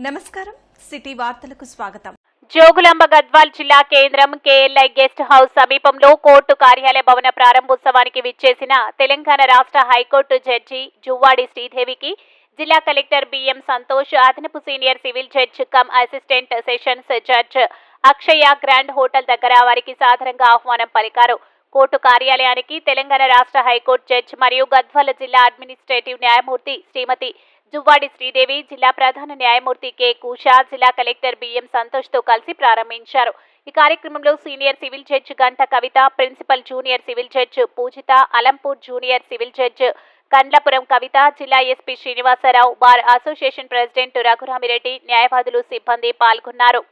నమస్కారం సిటీ వార్తలకు స్వాగతం. జోగులాంబ గద్వాల్ జిల్లా కేంద్రం కేఎల్ఐ గెస్ట్ హౌస్ సమీపంలో కోర్టు కార్యాలయ భవన ప్రారంభోత్సవానికి విచ్చేసిన తెలంగాణ రాష్ట్ర హైకోర్టు జడ్జి జువ్వాడి శ్రీదేవికి జిల్లా కలెక్టర్ బిఎం సంతోష్, అదనపు senior civil judge cum assistant sessions judge Akshaya grand hotel దగ్గర వారికి సాదరంగా ఆహ్వానం పలికారు. కోర్టు కార్యాలయానికి తెలంగాణ రాష్ట్ర హైకోర్టు జడ్జ్ మరియు గద్వాల జిల్లా అడ్మినిస్ట్రేటివ్ న్యాయమూర్తి శ్రీమతి జువ్వాడి శ్రీదేవి, జిల్లా ప్రధాన న్యాయమూర్తి కె కూషా, జిల్లా కలెక్టర్ బిఎం సంతోష్ తో కలిసి ప్రారంభించారు. ఈ కార్యక్రమంలో senior civil judge Ganta Kavitha, principal junior civil judge Poojitha, Alampur junior civil judge Kandlapuram Kavitha, జిల్లా SP Srinivasarao, bar association president Raghuramireddy, న్యాయవాదులు, సిబ్బంది పాల్గొన్నారు.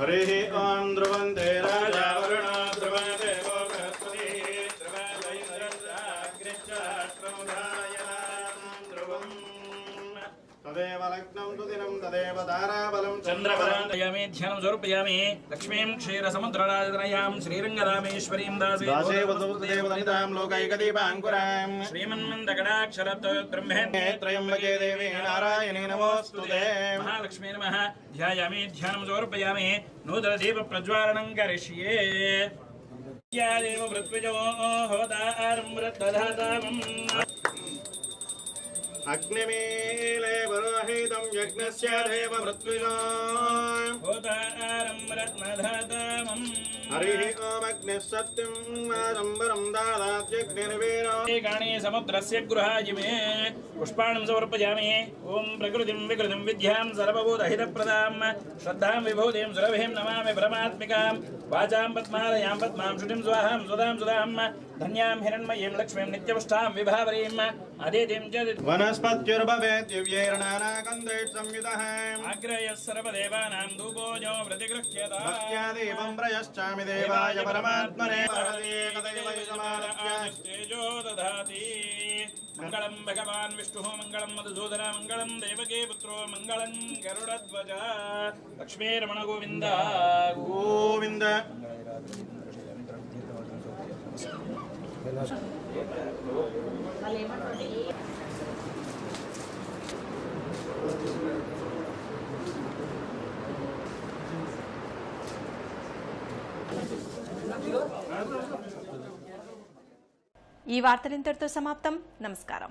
हरे ओं ध्रुवन्ते राजा वरुणो ध्रुवन्देवो बृहस्पतिः ध्रुवन्दैन्द्रश्चाग्निश्चाश्रमुधायनां ध्रुवम् तदेव लग्नं तु दिनं तदेव ताराबलं चन्द्रवरान्दयामि ध्यानं स्वरूपयामि लक्ष्मीं क्षीरसमुद्रराजतनयां श्रीरङ्गरामेश्वरीं दासे वसुदेवदनितां लोकैकदीपाङ्कुरां श्रीमन्मन्दगणाक्षरब्रह्मे त्र्यम्बके देवी नारायणी नमोऽस्तुते महालक्ष्मी नमः ध्यायामि ध्यानं समर्पयामि नूतनदीपप्रज्वालनं करिष्ये देव मृत्युजो होतारं मृद्दधातामम् अग्निमीले पुरोहितं यज्ञस्य देव मृत्युजो होतारं मृद्दधातामम् हरिः ओम् अग्निः सत्यं वादम्बरं दादात्यग्निर्वीरो गाणे समुद्रस्य गृहाजिमे पुष्पाणं समर्पयामि. ओं प्रकृतिं विकृतिं विद्यां सर्वभूतहितप्रदां श्रद्धां विभूतिं सुरभिं नमामि परमात्मिकां वाचां पद्मालयां पद्मां श्रुतिं स्वाहां सुधां सुधां धन्यां हिरण्मयीं लक्ष्मीं नित्यपुष्टां विभावरीं अदितिं च वनस्पत्युर्भवेत् दिव्यैर्नानागन्धैः संयुतः अग्रयः सर्वदेवानां धूपोऽयो प्रतिगृह्यता भक्त्या देवं प्रयश्चामि देवाय परमात्मने परदेकदैवै समारभ्य दधाति. मंगलम भगवान विष्णु मंगलम मधुसूदन मंगलम देवकी पुत्रो मंगलम गरुड़ध्वज लक्ष्मी रमण गोविंद गोविंद. ఈ వార్తలు ఇంతటితో సమాప్తం. నమస్కారం.